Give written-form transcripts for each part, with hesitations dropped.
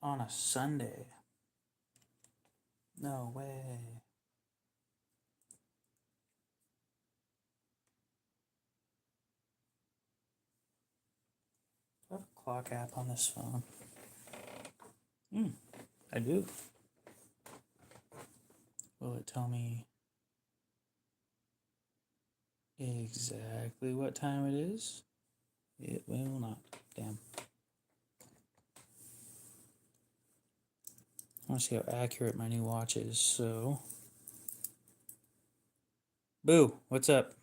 On a Sunday. No way. Do I have a clock app on this phone? I do. Will it tell me exactly what time it is? It will not. Damn. I want to see how accurate my new watch is, so... Boo, what's up?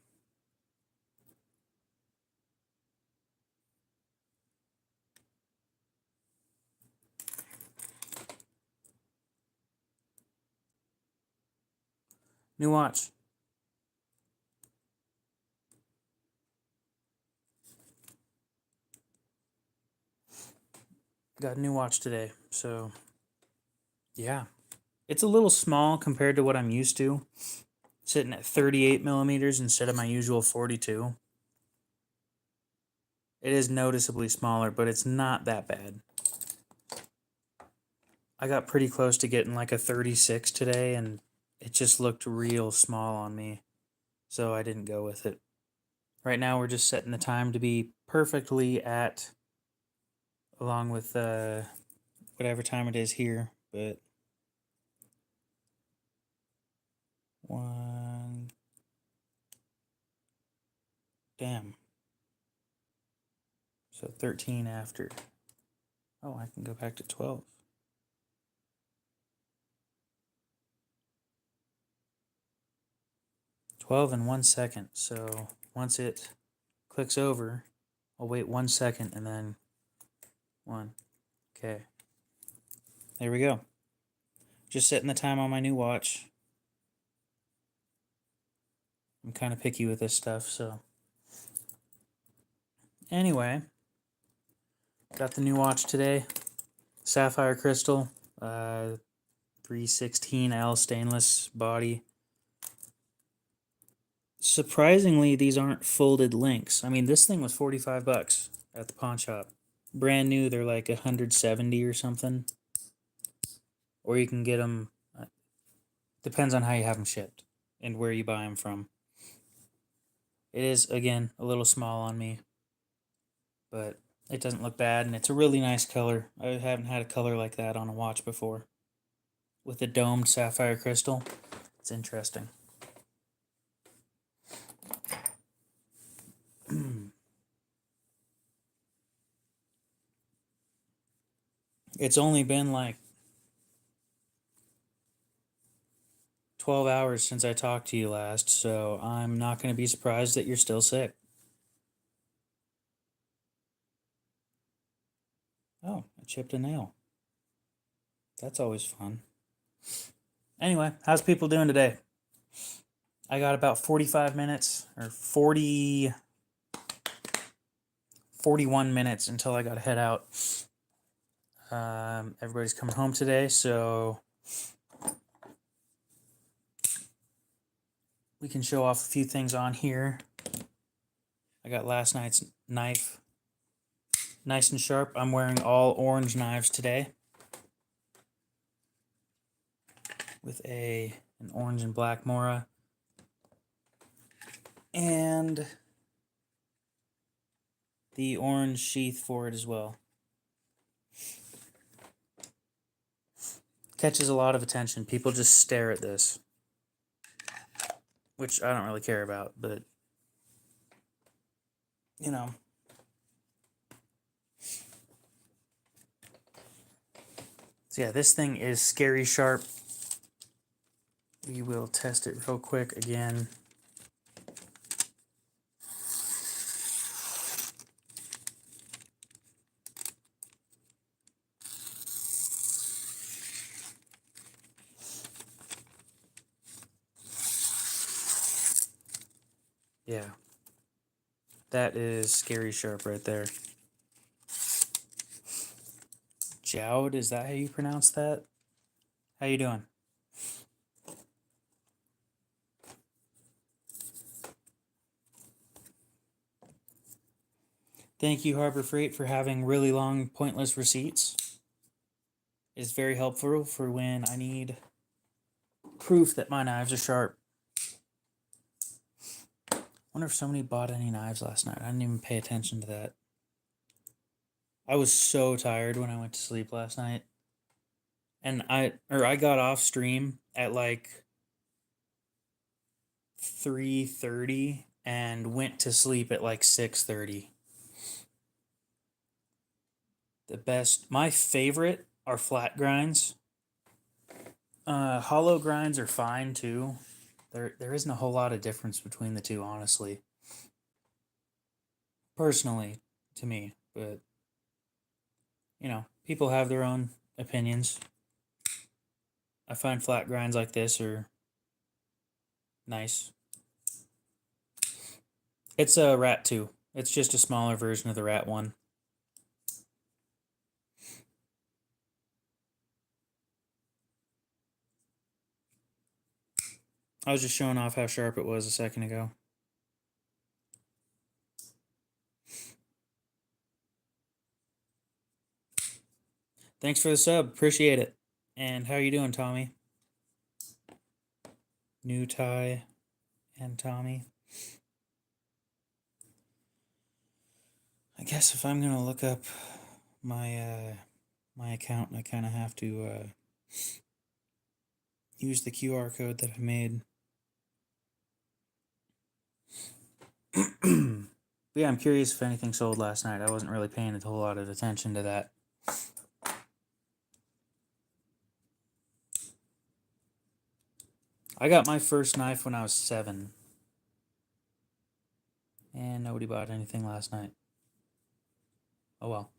New watch. Got a new watch today, so... Yeah. It's a little small compared to what I'm used to. Sitting at 38 millimeters instead of my usual 42. It is noticeably smaller, but it's not that bad. I got pretty close to getting like a 36 today, and it just looked real small on me, so I didn't go with it. Right now, we're just setting the time to be perfectly at, along with whatever time it is here, but one, damn. So 13 after. Oh, I can go back to 12. 12 in 1 second. So once it clicks over, I'll wait 1 second and then 1. Okay. There we go. Just setting the time on my new watch. I'm kind of picky with this stuff, so. Anyway, got the new watch today. Sapphire crystal, 316L stainless body. Surprisingly, these aren't folded links. I mean, this thing was 45 bucks at the pawn shop. Brand new, they're like 170 or something. Or you can get them, depends on how you have them shipped and where you buy them from. It is, again, a little small on me, but it doesn't look bad, and it's a really nice color. I haven't had a color like that on a watch before. With a domed sapphire crystal. It's interesting. It's only been like 12 hours since I talked to you last, so I'm not going to be surprised that you're still sick. Oh, I chipped a nail. That's always fun. Anyway, how's people doing today? I got about 45 minutes, or 41 minutes until I got to head out. Everybody's coming home today, so we can show off a few things on here. I got last night's knife. Nice and sharp. I'm wearing all orange knives today. With an orange and black Mora. And the orange sheath for it as well. Catches a lot of attention. People just stare at this. Which I don't really care about, but you know. So yeah, this thing is scary sharp. We will test it real quick again. Yeah. That is scary sharp right there. Jowd, is that how you pronounce that? How you doing? Thank you, Harbor Freight, for having really long, pointless receipts. is very helpful for when I need proof that my knives are sharp. Wonder if somebody bought any knives last night. I didn't even pay attention to that. I was so tired when I went to sleep last night. And I got off stream at like 3:30 and went to sleep at like 6:30. My favorite are flat grinds. Hollow grinds are fine too. There isn't a whole lot of difference between the two, honestly. Personally, to me, but people have their own opinions. I find flat grinds like this are nice. It's a Rat 2. It's just a smaller version of the Rat 1. I was just showing off how sharp it was a second ago. Thanks for the sub. Appreciate it. And how you doing, Tommy? New Ty and Tommy. I guess if I'm gonna look up my my account, I kind of have to use the QR code that I made. But yeah, I'm curious if anything sold last night. I wasn't really paying a whole lot of attention to that. I got my first knife when I was 7. And nobody bought anything last night. Oh well.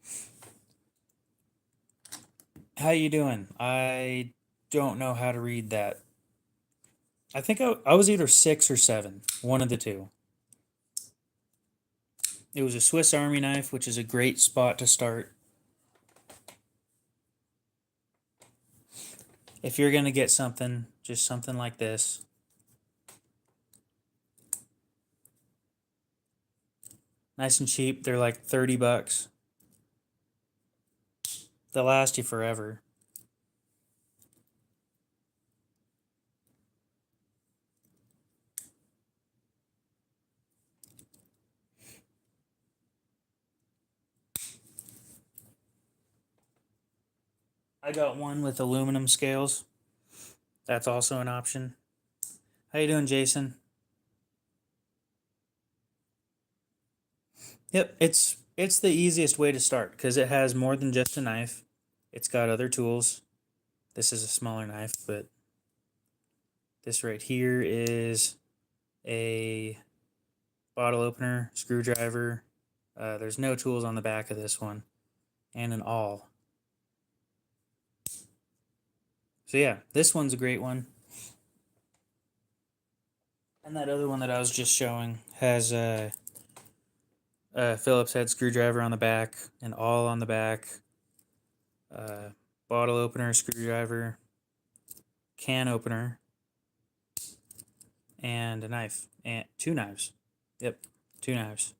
How you doing? I don't know how to read that. I think I was either 6 or 7. One of the two. It was a Swiss Army knife, which is a great spot to start. If you're going to get something, just something like this. Nice and cheap. They're like 30 bucks. They'll last you forever. I got one with aluminum scales. That's also an option. How you doing, Jason? Yep, it's the easiest way to start because it has more than just a knife. It's got other tools. This is a smaller knife, but this right here is a bottle opener, screwdriver. There's no tools on the back of this one, and an awl. So yeah, this one's a great one. And that other one that I was just showing has a Phillips head screwdriver on the back, an awl on the back, bottle opener, screwdriver, can opener, and a knife, and 2 knives. Yep, 2 knives.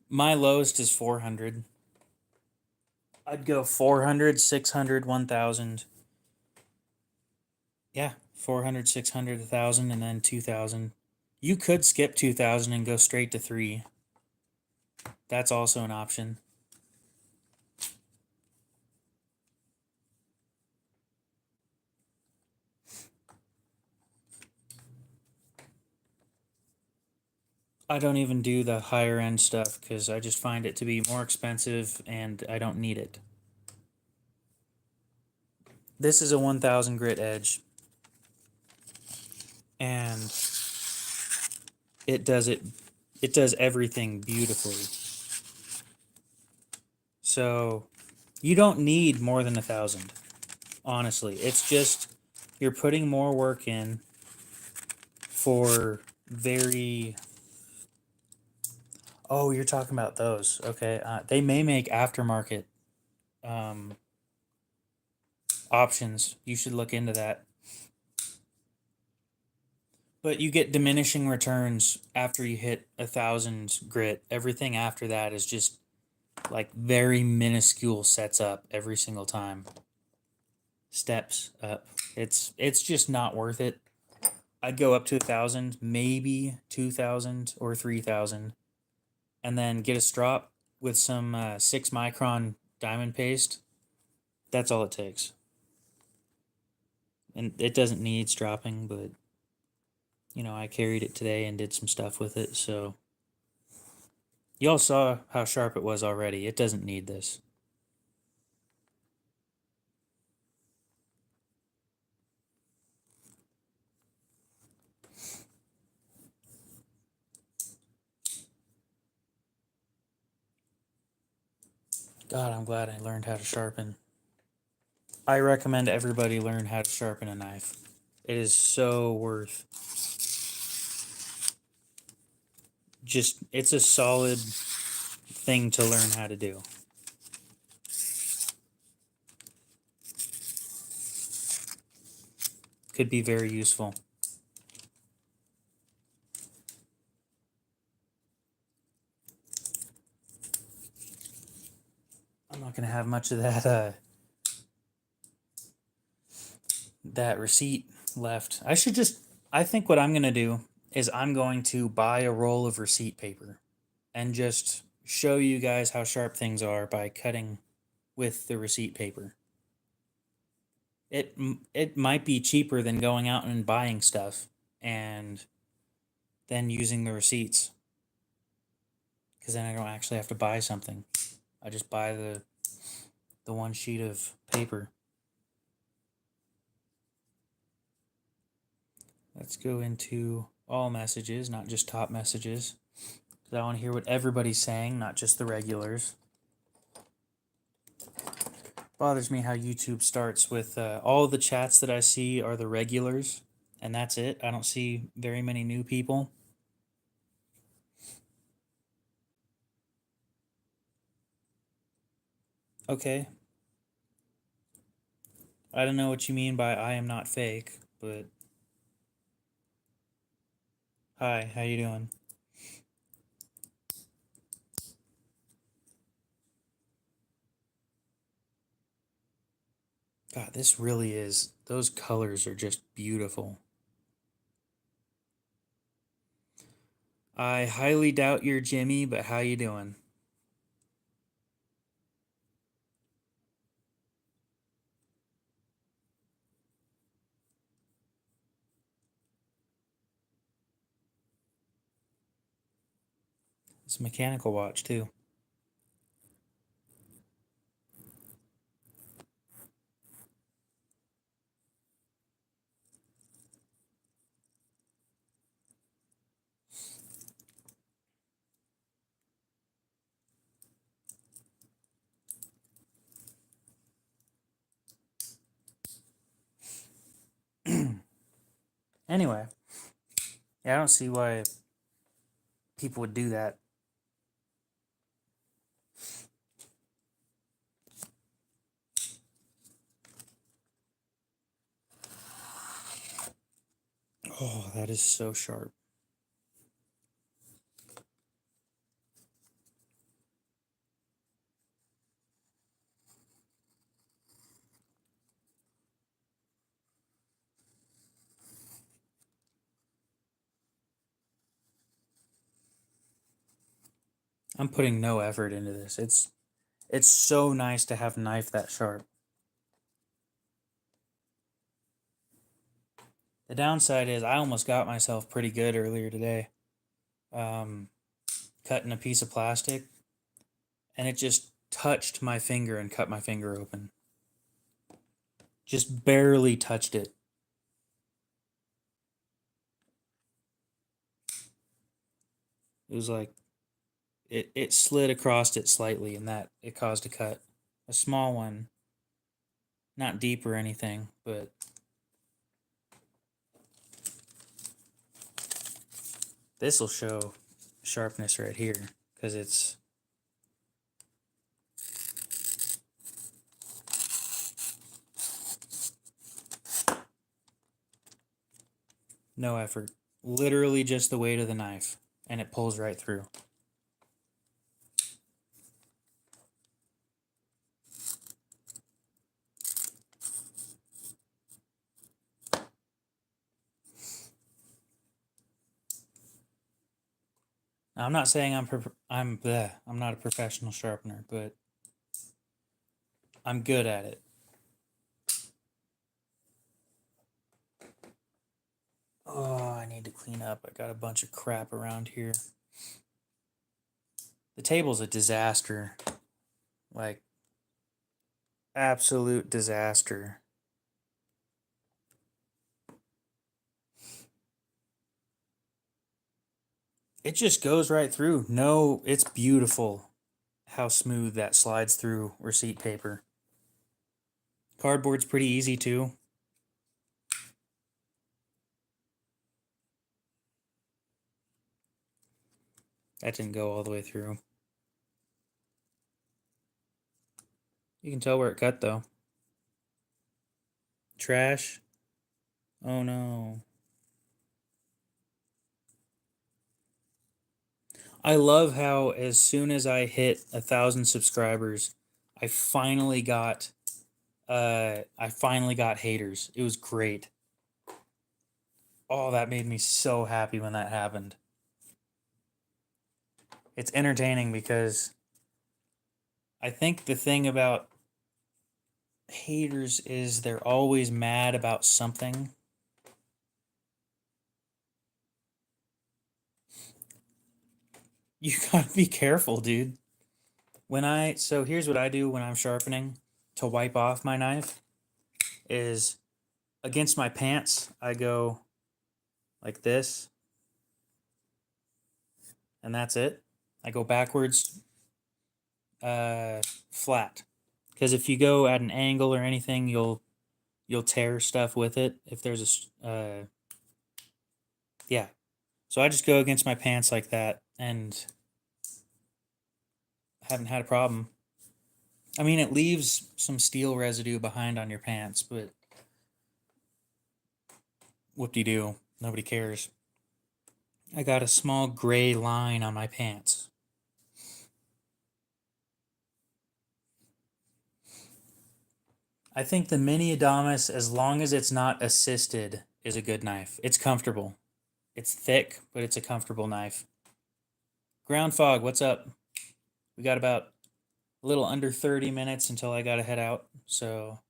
My lowest is 400. I'd go 400, 600, 1000. Yeah, 400, 600, 1000, and then 2000. You could skip 2000 and go straight to 3. That's also an option. I don't even do the higher end stuff because I just find it to be more expensive and I don't need it. This is a 1000 grit edge. And it does everything beautifully. So you don't need more than 1000. Honestly, it's just you're putting more work in for very. Oh, you're talking about those. Okay. They may make aftermarket options. You should look into that. But you get diminishing returns after you hit 1,000 grit. Everything after that is just like very minuscule sets up every single time. Steps up. It's just not worth it. I'd go up to 1,000, maybe 2,000 or 3,000, and then get a strop with some 6 micron diamond paste. That's all it takes. And it doesn't need stropping, but you know, I carried it today and did some stuff with it, so y'all saw how sharp it was already. It doesn't need this. God, I'm glad I learned how to sharpen. I recommend everybody learn how to sharpen a knife. It is so worth. Just, it's a solid thing to learn how to do. Could be very useful. I'm not gonna have much of that receipt left. I think what I'm gonna do is I'm going to buy a roll of receipt paper and just show you guys how sharp things are by cutting with the receipt paper. It might be cheaper than going out and buying stuff and then using the receipts, because then I don't actually have to buy something. I just buy the one sheet of paper. Let's go into all messages, not just top messages, because I want to hear what everybody's saying, not just the regulars. Bothers me how YouTube starts with all the chats that I see are the regulars, and that's it. I don't see very many new people. Okay. I don't know what you mean by I am not fake, but hi, how you doing? God, this really is, those colors are just beautiful. I highly doubt you're Jimmy, but how you doing? It's a mechanical watch too. Anyway, yeah, I don't see why people would do that. Oh, that is so sharp. I'm putting no effort into this. It's so nice to have a knife that sharp. The downside is I almost got myself pretty good earlier today. Um, Cutting a piece of plastic, and it just touched my finger and cut my finger open. Just barely touched it. It was like it slid across it slightly, and that it caused a cut. A small one, not deep or anything, but this will show sharpness right here because it's no effort literally just the weight of the knife, and it pulls right through. Now, I'm not saying I'm not a professional sharpener, but I'm good at it. Oh, I need to clean up. I got a bunch of crap around here. The table's a disaster. Like, absolute disaster. It just goes right through. No, it's beautiful how smooth that slides through receipt paper. Cardboard's pretty easy too. That didn't go all the way through. You can tell where it cut though. Trash. Oh no. I love how as soon as I hit 1,000 subscribers, I finally got haters. It was great. Oh, that made me so happy when that happened. It's entertaining because I think the thing about haters is they're always mad about something. You gotta be careful, dude. So here's what I do when I'm sharpening to wipe off my knife is against my pants, I go like this, and that's it. I go backwards, flat. Because if you go at an angle or anything, you'll tear stuff with it. If there's yeah. So I just go against my pants like that, and haven't had a problem. I mean, it leaves some steel residue behind on your pants, but whoop-de-doo, nobody cares. I got a small gray line on my pants. I think the Mini Adamas, as long as it's not assisted, is a good knife. It's comfortable. It's thick, but it's a comfortable knife. Ground Fog, what's up? We got about a little under 30 minutes until I gotta head out, so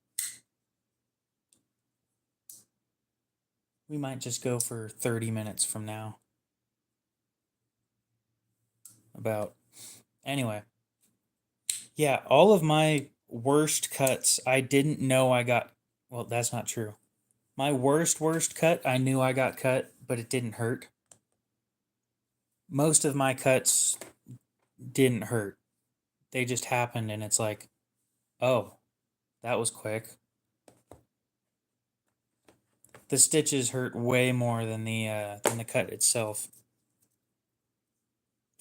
we might just go for 30 minutes from now. About. Anyway. Yeah, all of my worst cuts, I didn't know I got. Well, that's not true. My worst cut, I knew I got cut, but it didn't hurt. Most of my cuts didn't hurt. They just happened, and it's like, oh, that was quick. The stitches hurt way more than the cut itself.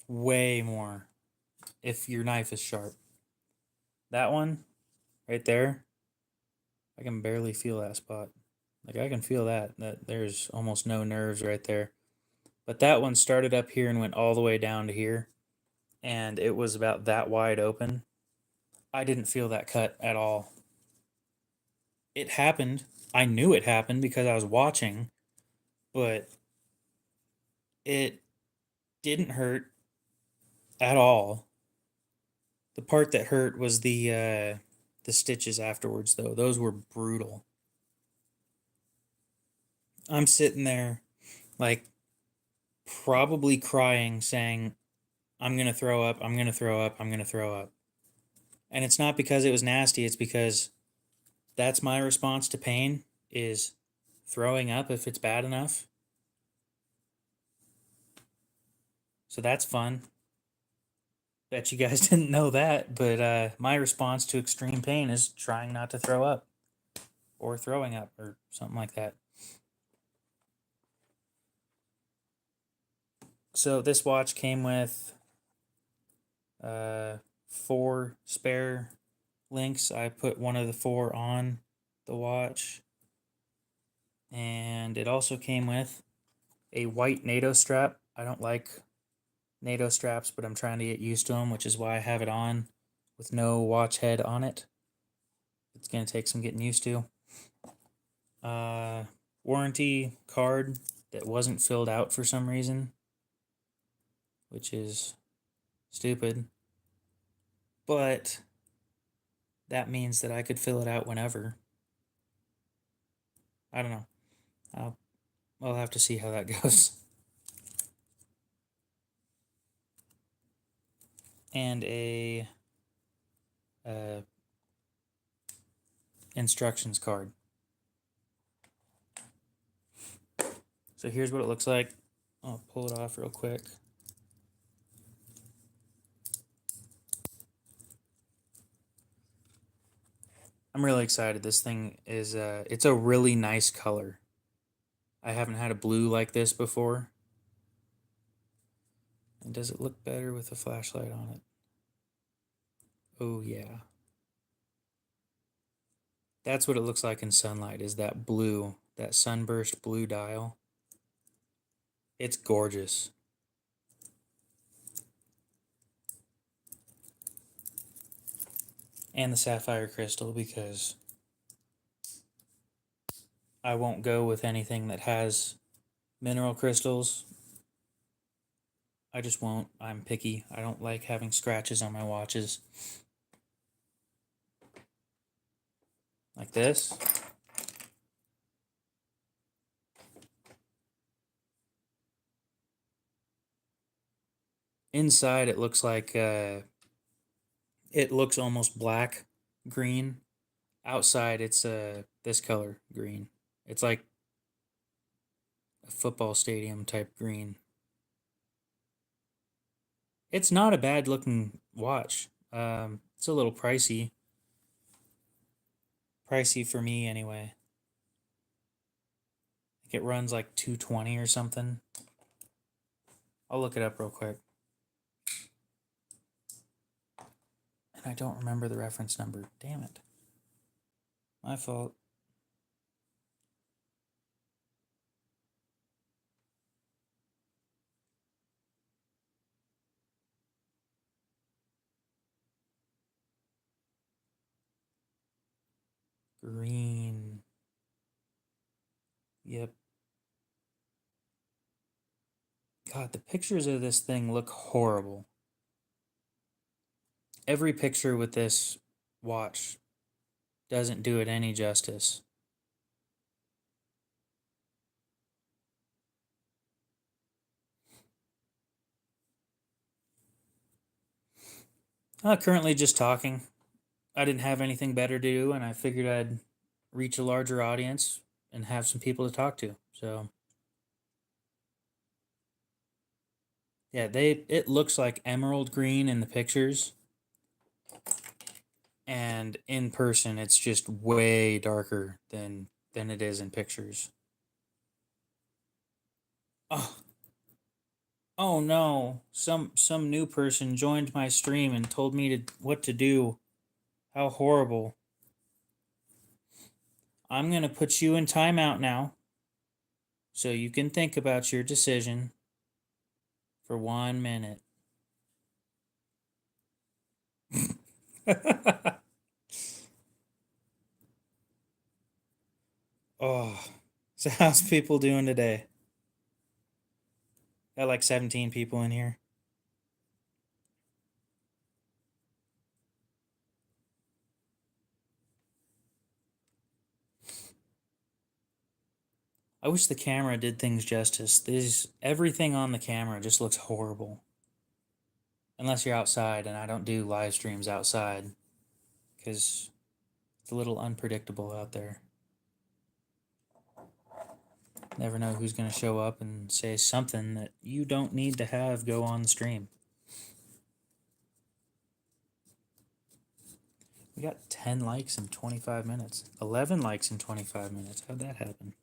Way more. If your knife is sharp. That one, right there, I can barely feel that spot. Like I can feel that there's almost no nerves right there. But that one started up here and went all the way down to here, and it was about that wide open. I didn't feel that cut at all. It happened. I knew it happened because I was watching, but it didn't hurt at all. The part that hurt was the stitches afterwards though. Those were brutal. I'm sitting there like probably crying saying I'm going to throw up, I'm going to throw up, I'm going to throw up. And it's not because it was nasty, it's because that's my response to pain is throwing up if it's bad enough. So that's fun. Bet you guys didn't know that, but my response to extreme pain is trying not to throw up or throwing up or something like that. So this watch came with 4 spare links. I put one of the 4 on the watch. And it also came with a white NATO strap. I don't like NATO straps, but I'm trying to get used to them, which is why I have it on with no watch head on it. It's going to take some getting used to. Warranty card that wasn't filled out for some reason, which is stupid. But that means that I could fill it out whenever. I don't know. I'll have to see how that goes. And a instructions card. So here's what it looks like. I'll pull it off real quick. I'm really excited. This thing is it's a really nice color. I haven't had a blue like this before. And does it look better with a flashlight on it? Oh yeah. That's what it looks like in sunlight, is that blue, that sunburst blue dial. It's gorgeous. And the sapphire crystal, because I won't go with anything that has mineral crystals. I just won't. I'm picky. I don't like having scratches on my watches. Like this. Inside it looks like it looks almost black green. Outside it's this color green. It's like a football stadium type green. It's not a bad looking watch. It's a little pricey. Pricey for me anyway. I think it runs like $220 or something. I'll look it up real quick. And I don't remember the reference number. Damn it. My fault. Green. Yep. God, the pictures of this thing look horrible. Every picture with this watch doesn't do it any justice. Currently just talking. I didn't have anything better to do, and I figured I'd reach a larger audience and have some people to talk to. So, yeah, it looks like emerald green in the pictures, and in person it's just way darker than it is in pictures. Oh, oh no. Some new person joined my stream and told me to what to do. How horrible. I'm going to put you in timeout now so you can think about your decision for 1 minute. Oh, so how's people doing today? Got like 17 people in here. I wish the camera did things justice. Everything on the camera just looks horrible. Unless you're outside, and I don't do live streams outside because it's a little unpredictable out there. Never know who's going to show up and say something that you don't need to have go on the stream. We got 10 likes in 25 minutes. 11 likes in 25 minutes. How'd that happen?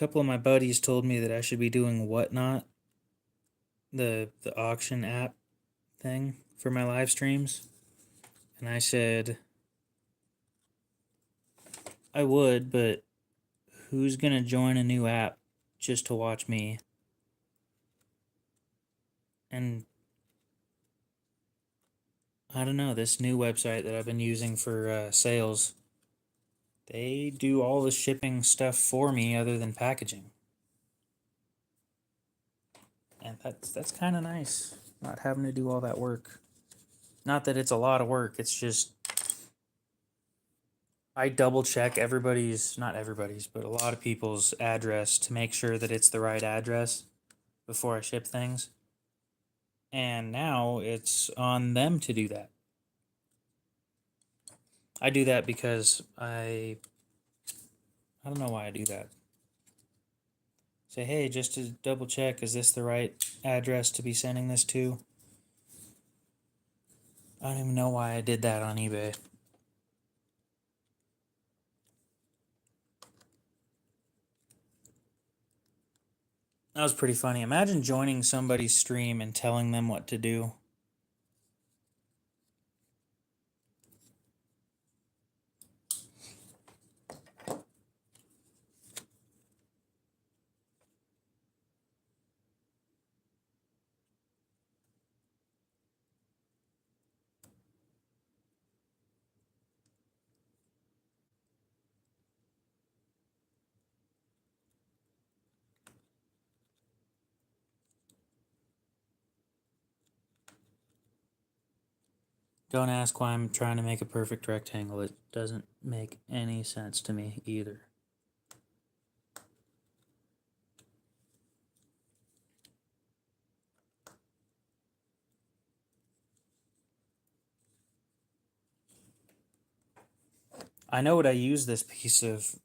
couple of my buddies told me that I should be doing Whatnot, the auction app thing for my live streams. And I said I would, but who's going to join a new app just to watch me? And I don't know, this new website that I've been using for sales, they do all the shipping stuff for me other than packaging. And that's kind of nice, not having to do all that work. Not that it's a lot of work, it's just I double check everybody's, not everybody's, but a lot of people's address to make sure that it's the right address before I ship things. And now it's on them to do that. I do that because I don't know why I do that. Say, hey, just to double check, is this the right address to be sending this to? I don't even know why I did that on eBay. That was pretty funny. Imagine joining somebody's stream and telling them what to do. Don't ask why I'm trying to make a perfect rectangle. It doesn't make any sense to me either. I know what I use this piece of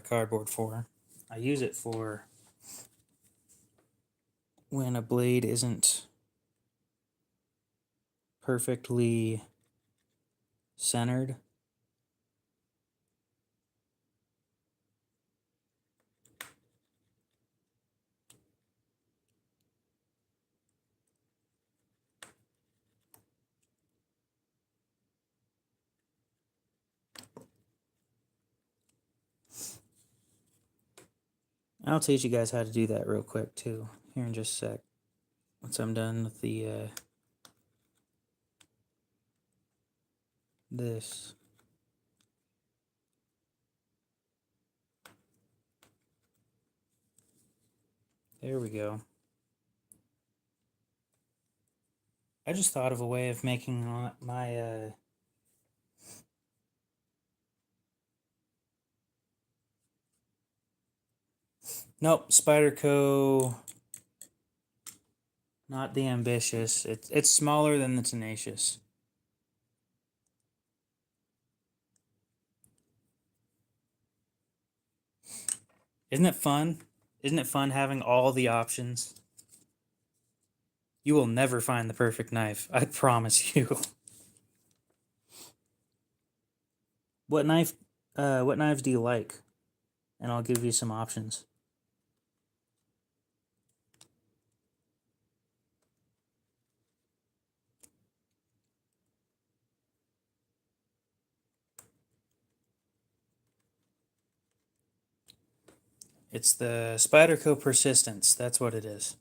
cardboard for. I use it for when a blade isn't perfectly centered. I'll teach you guys how to do that real quick too, here in just a sec. Once I'm done with the this. There we go. I just thought of a way of making my nope, Spyderco, not the ambitious. It's smaller than the tenacious. Isn't it fun? Isn't it fun having all the options? You will never find the perfect knife, I promise you. What knives do you like? And I'll give you some options. It's the Spyderco Persistence. That's what it is.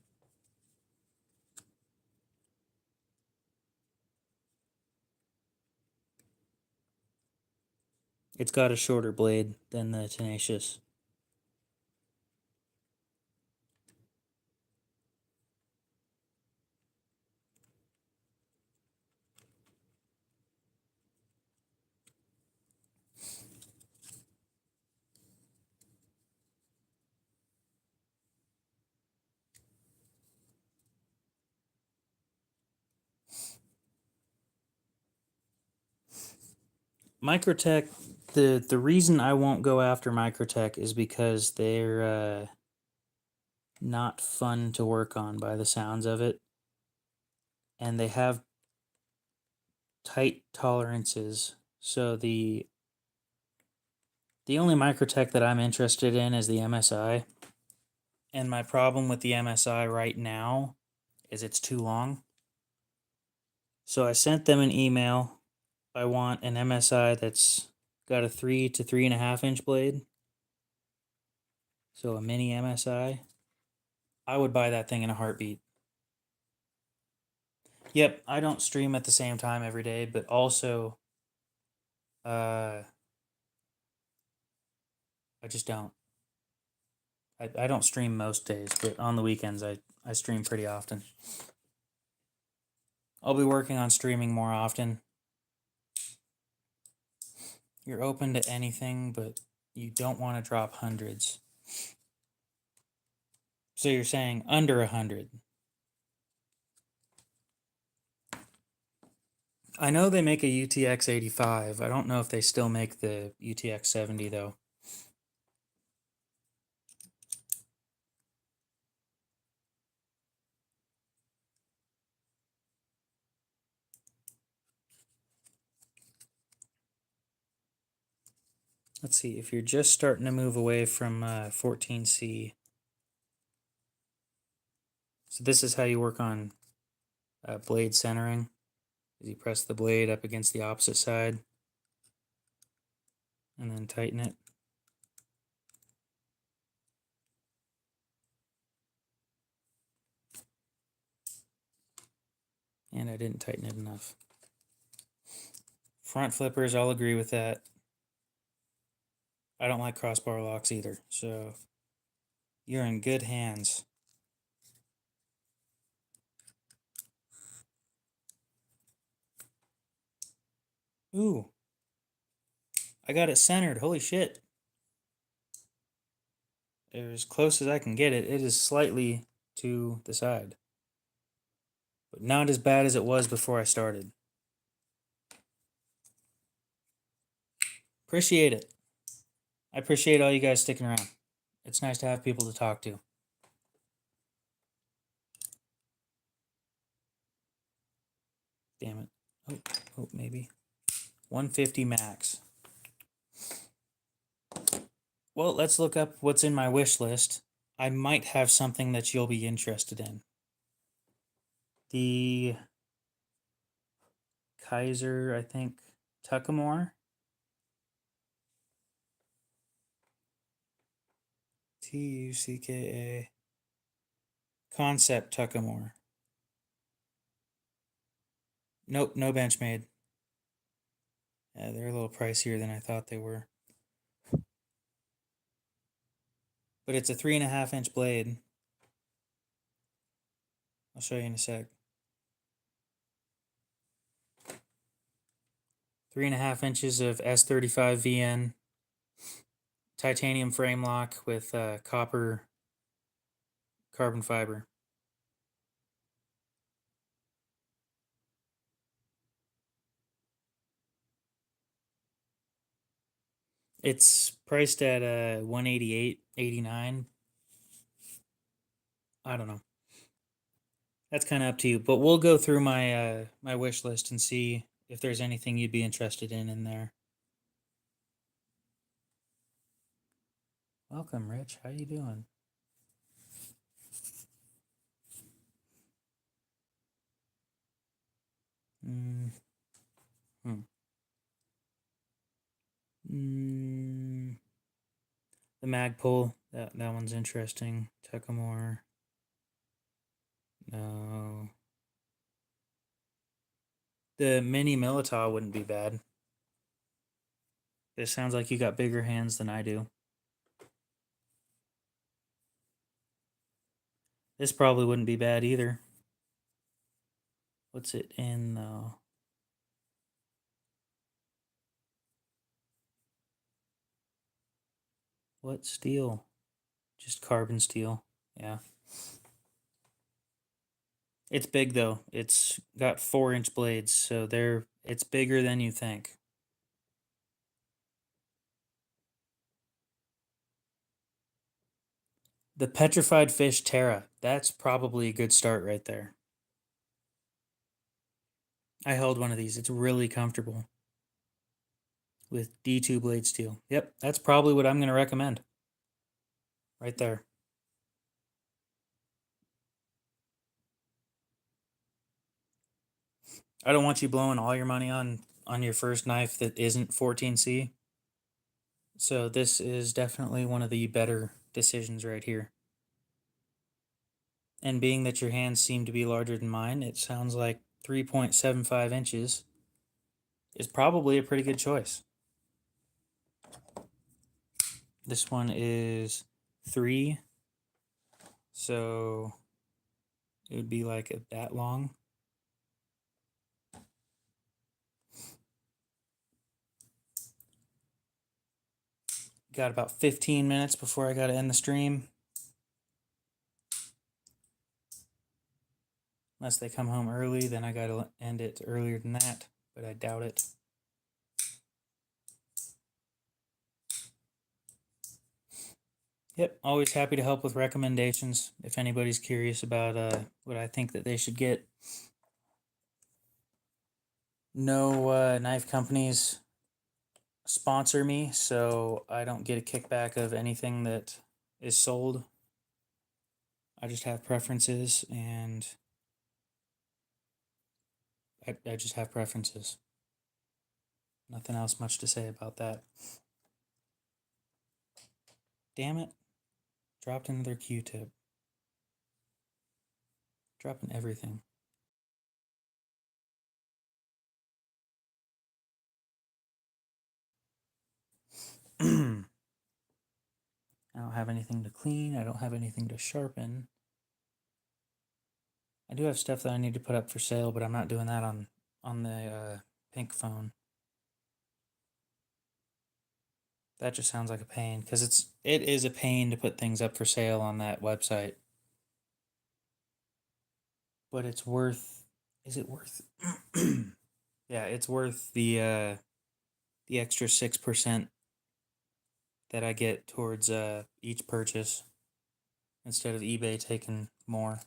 It's got a shorter blade than the tenacious. Microtech, the reason I won't go after Microtech is because they're not fun to work on by the sounds of it. And they have tight tolerances. So the only Microtech that I'm interested in is the MSI. And my problem with the MSI right now is it's too long. So I sent them an email. I want an MSI that's got a 3 to 3.5 inch blade. So a mini MSI. I would buy that thing in a heartbeat. Yep, I don't stream at the same time every day, but also I just don't. I don't stream most days, but on the weekends I stream pretty often. I'll be working on streaming more often. You're open to anything, but you don't want to drop hundreds. So you're saying under 100. I know they make a UTX 85. I don't know if they still make the UTX 70 though. Let's see, if you're just starting to move away from 14C. So this is how you work on blade centering. You press the blade up against the opposite side and then tighten it. And I didn't tighten it enough. Front flippers, I'll agree with that. I don't like crossbar locks either, so you're in good hands. Ooh, I got it centered. Holy shit. As close as I can get it. It is slightly to the side, but not as bad as it was before I started. Appreciate it. I appreciate all you guys sticking around. It's nice to have people to talk to. Damn it. Oh, maybe. 150 max. Well, let's look up what's in my wish list. I might have something that you'll be interested in. The Kaiser, I think, Tuckamore. Tucka. Concept Tuckamore. Nope, no Benchmade. Yeah, they're a little pricier than I thought they were. But it's a 3.5 inch blade. I'll show you in a sec. 3.5 inches of S35 VN. Titanium frame lock with copper carbon fiber. It's priced at 188.89. I don't know. That's kind of up to you, but we'll go through my my wish list and see if there's anything you'd be interested in there. Welcome, Rich. How you doing? Mm. Hmm. Mm. The Magpul, that one's interesting. Tuckamore. No. The mini Militaw wouldn't be bad. It sounds like you got bigger hands than I do. This probably wouldn't be bad either. What's it in though? What steel? Just carbon steel. Yeah. It's big though. It's got 4-inch blades, so it's bigger than you think. The Petrified Fish Terra. That's probably a good start right there. I held one of these. It's really comfortable. With D2 blade steel. Yep, that's probably what I'm going to recommend. Right there. I don't want you blowing all your money on your first knife that isn't 14C. So this is definitely one of the better decisions right here. And being that your hands seem to be larger than mine, it sounds like 3.75 inches is probably a pretty good choice. This one is 3, so it would be like that long. Got about 15 minutes before I got to end the stream. Unless they come home early, then I got to end it earlier than that, but I doubt it. Yep, always happy to help with recommendations if anybody's curious about what I think that they should get. No knife companies sponsor me, so I don't get a kickback of anything that is sold. I just have preferences, and I just have preferences. Nothing else much to say about that. Damn it. Dropped another Q-tip. Dropping everything. I don't have anything to clean. I don't have anything to sharpen. I do have stuff that I need to put up for sale, but I'm not doing that on the pink phone. That just sounds like a pain, because it is a pain to put things up for sale on that website. But it's worth. Is it worth? Yeah, it's worth the extra 6% that I get towards each purchase instead of eBay taking more.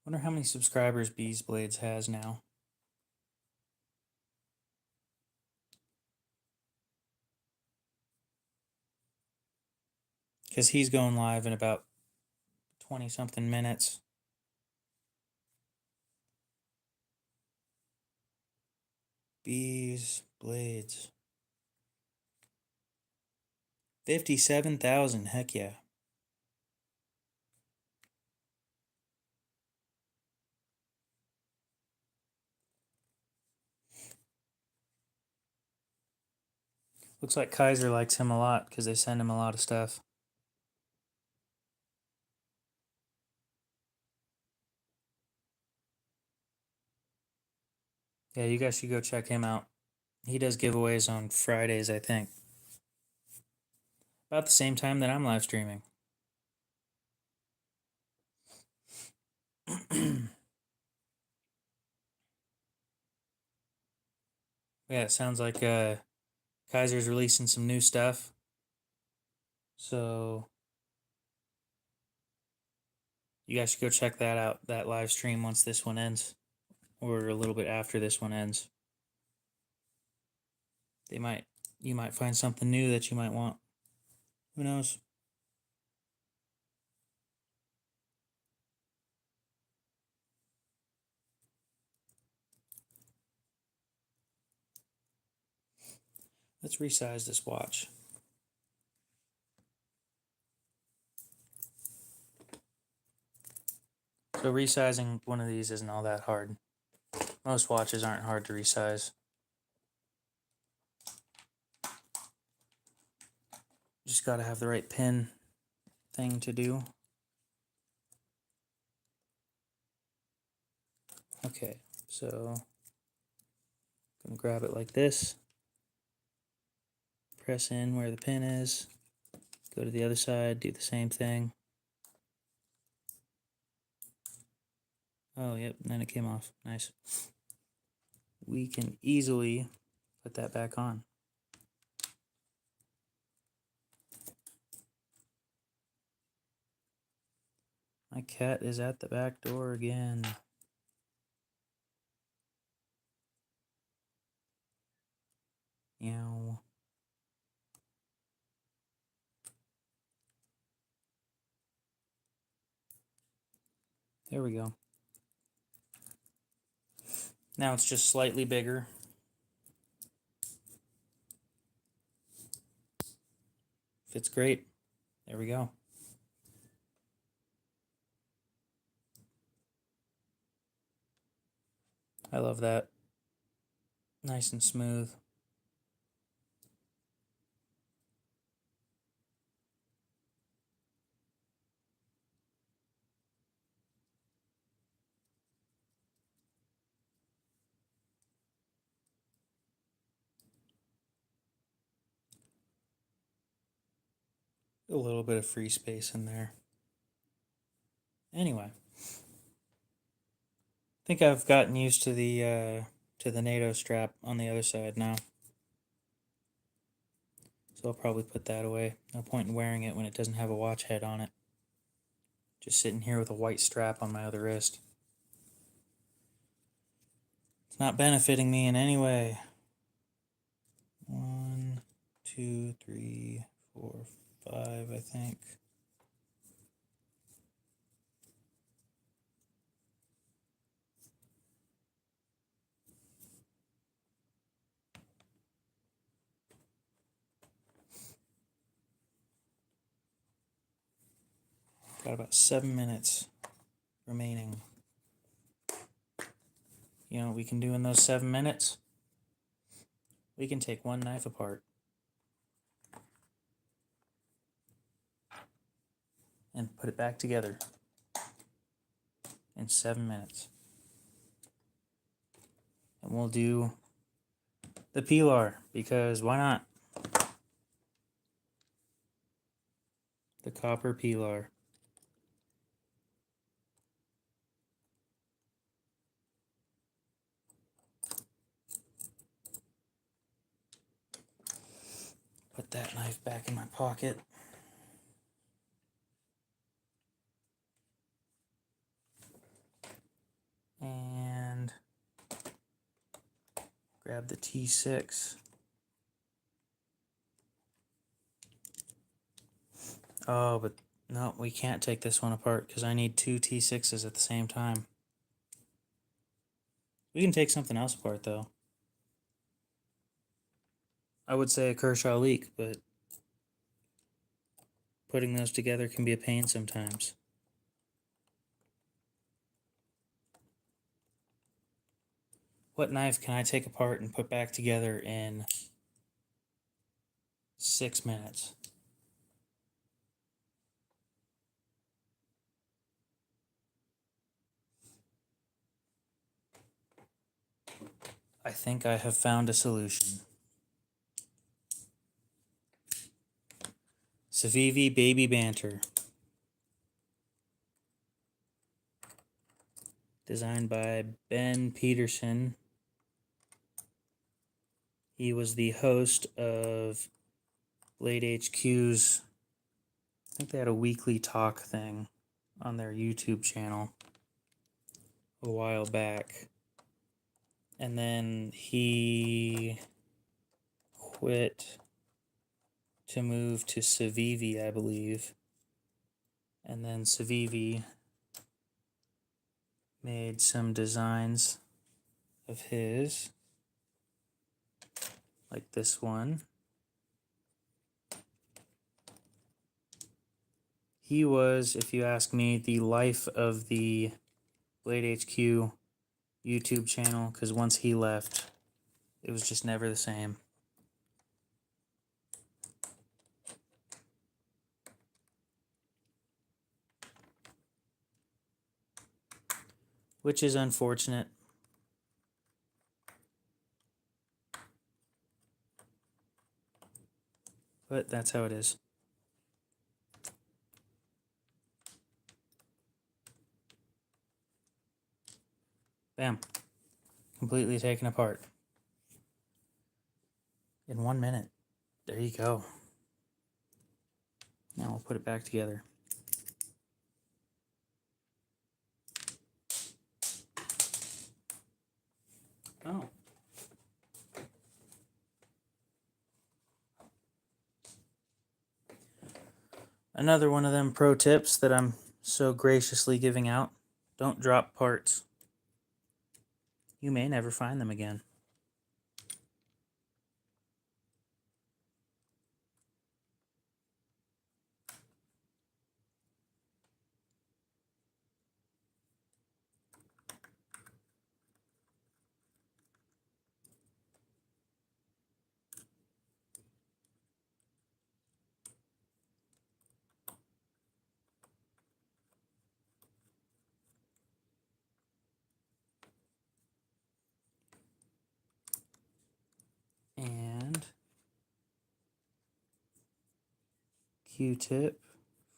Wonder how many subscribers Bees Blades has now. Because he's going live in about 20 something minutes. Bees Blades. 57,000, heck yeah. Looks like Kaiser likes him a lot because they send him a lot of stuff. Yeah, you guys should go check him out. He does giveaways on Fridays, I think. About the same time that I'm live streaming. Yeah, it sounds like Kaiser's releasing some new stuff. So you guys should go check that out, that live stream, once this one ends. Or a little bit after this one ends. You might find something new that you might want. Who knows? Let's resize this watch. So resizing one of these isn't all that hard. Most watches aren't hard to resize. Just got to have the right pin thing to do. Okay, so I'm gonna grab it like this. Press in where the pin is. Go to the other side, do the same thing. Oh, yep, and then it came off. Nice. We can easily put that back on. My cat is at the back door again. Meow. There we go. Now it's just slightly bigger. Fits great. There we go. I love that. Nice and smooth. A little bit of free space in there. Anyway, I think I've gotten used to the NATO strap on the other side now. So I'll probably put that away. No point in wearing it when it doesn't have a watch head on it. Just sitting here with a white strap on my other wrist. It's not benefiting me in any way. 1, 2, 3, 4, 5, I think. Got about 7 minutes remaining. You know what we can do in those 7 minutes? We can take one knife apart and put it back together in 7 minutes. And we'll do the peeler, because why not? The copper peeler. Put that knife back in my pocket. And grab the T6. Oh, but no, we can't take this one apart because I need 2 T6s at the same time. We can take something else apart though. I would say a Kershaw leak, but putting those together can be a pain sometimes. What knife can I take apart and put back together in 6 minutes? I think I have found a solution. Civivi Baby Banter. Designed by Ben Peterson. He was the host of Blade HQ's, I think they had a weekly talk thing on their YouTube channel a while back. And then he quit to move to Civivi, I believe. And then Civivi made some designs of his, like this one. He was, if you ask me, the life of the Blade HQ YouTube channel, because once he left, it was just never the same. Which is unfortunate. But that's how it is. Bam. Completely taken apart. In 1 minute. There you go. Now we'll put it back together. Another one of them pro tips that I'm so graciously giving out. Don't drop parts. You may never find them again. And Q-tip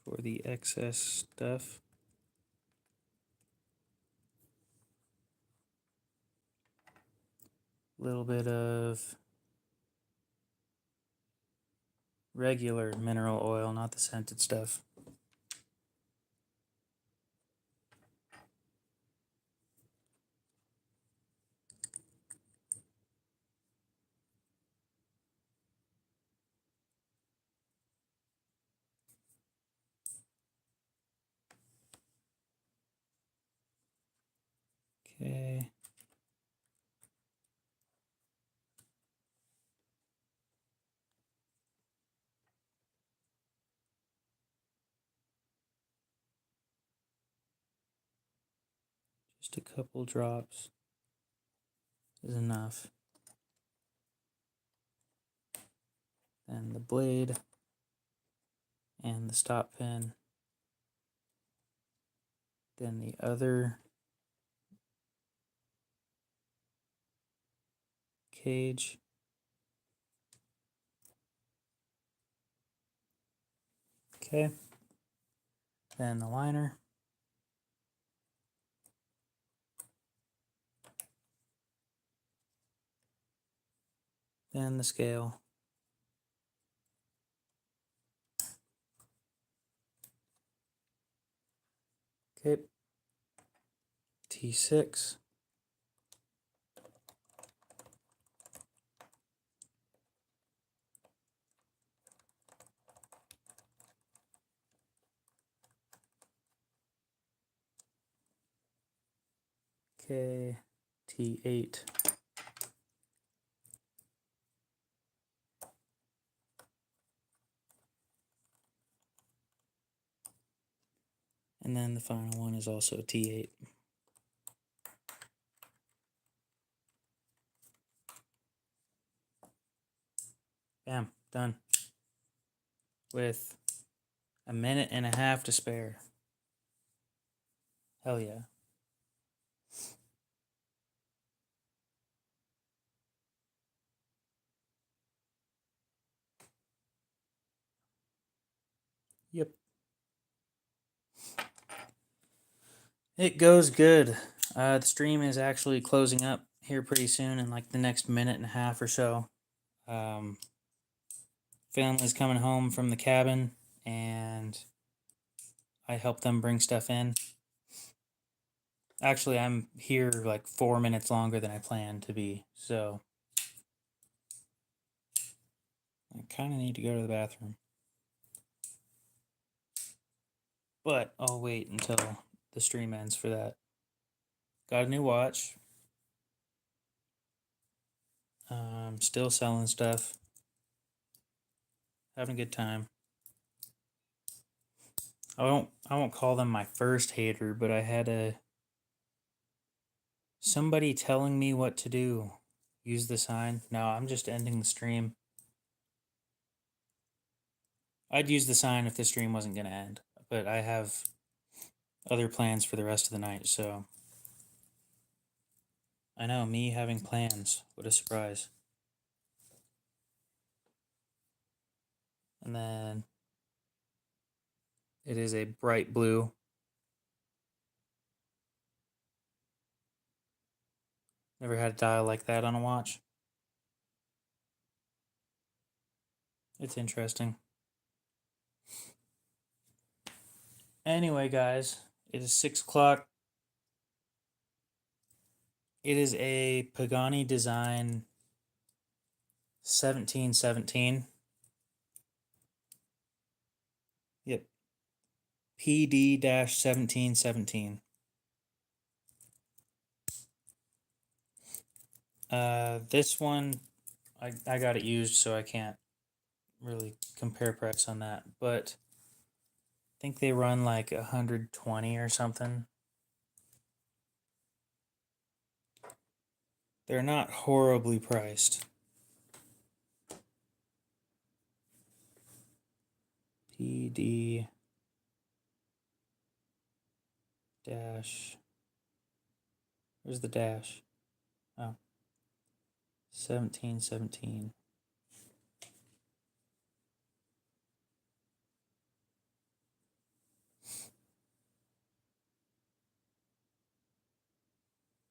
for the excess stuff. A little bit of regular mineral oil, not the scented stuff. Okay. Just a couple drops is enough. Then the blade and the stop pin. Then the other cage. Okay. Then the liner. Then the scale. Okay. T6. Okay. T8. And then the final one is also T8. Bam, done. With a minute and a half to spare. Hell yeah. Yep. It goes good. The stream is actually closing up here pretty soon in like the next minute and a half or so. Family's coming home from the cabin and I help them bring stuff in. Actually, I'm here like 4 minutes longer than I planned to be, so I kind of need to go to the bathroom. But I'll wait until the stream ends for that. Got a new watch. Still selling stuff. Having a good time. I won't call them my first hater, but I had somebody telling me what to do. Use the sign. No, I'm just ending the stream. I'd use the sign if the stream wasn't going to end, but I have other plans for the rest of the night, so I know, me having plans. What a surprise. And then it is a bright blue. Never had a dial like that on a watch. It's interesting. Anyway, guys, it is 6 o'clock. It is a Pagani Design 1717. Yep, PD-1717. This one, I got it used, so I can't really compare price on that, but I think they run like 120 or something. They're not horribly priced. PD dash. Where's the dash? Oh. 1717.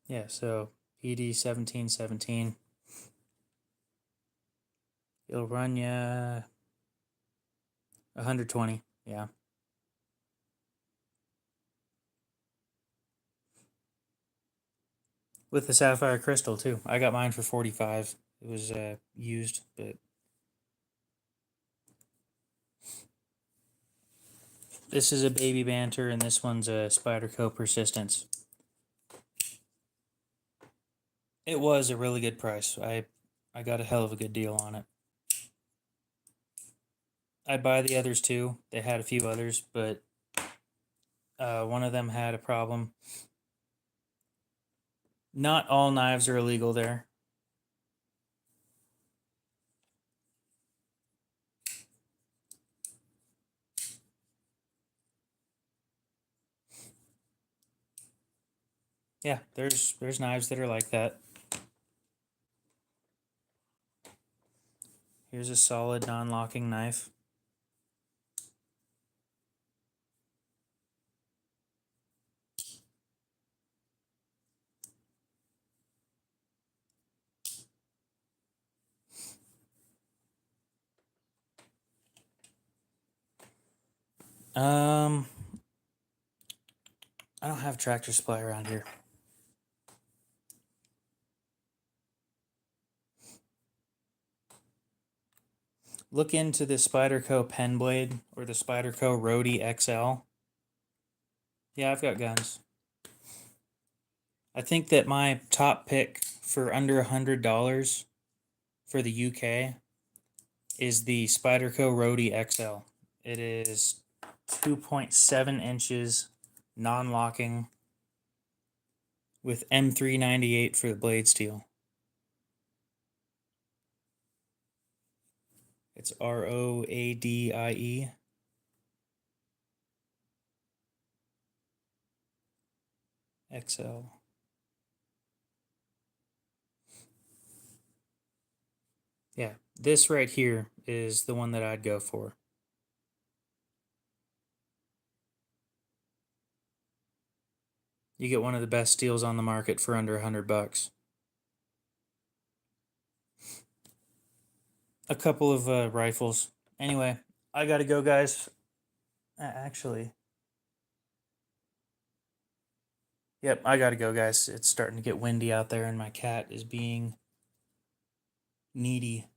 Yeah, so PD 1717. It'll run ya 120. Yeah. With the sapphire crystal too. I got mine for 45. It was used, but this is a baby banter and this one's a Spyderco Persistence. It was a really good price. I got a hell of a good deal on it. I'd buy the others too. They had a few others, but one of them had a problem. Not all knives are illegal there. Yeah, there's knives that are like that. Here's a solid non-locking knife. I don't have Tractor Supply around here. Look into the Spyderco pen blade or the Spyderco Rhodey XL. Yeah, I've got guns. I think that my top pick for under $100 for the UK is the Spyderco Rhodey XL. It is 2.7 inches, non-locking, with M398 for the blade steel. It's ROADIE. XL. Yeah, this right here is the one that I'd go for. You get one of the best steels on the market for under $100. A couple of rifles. Anyway, I gotta go, guys. Actually, yep, I gotta go, guys. It's starting to get windy out there, and my cat is being needy.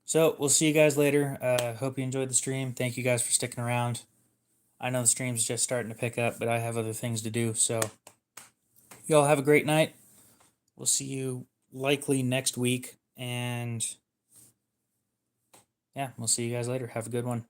So we'll see you guys later. Hope you enjoyed the stream. Thank you guys for sticking around. I know the stream's just starting to pick up, but I have other things to do. So y'all have a great night. We'll see you likely next week, and yeah, we'll see you guys later. Have a good one.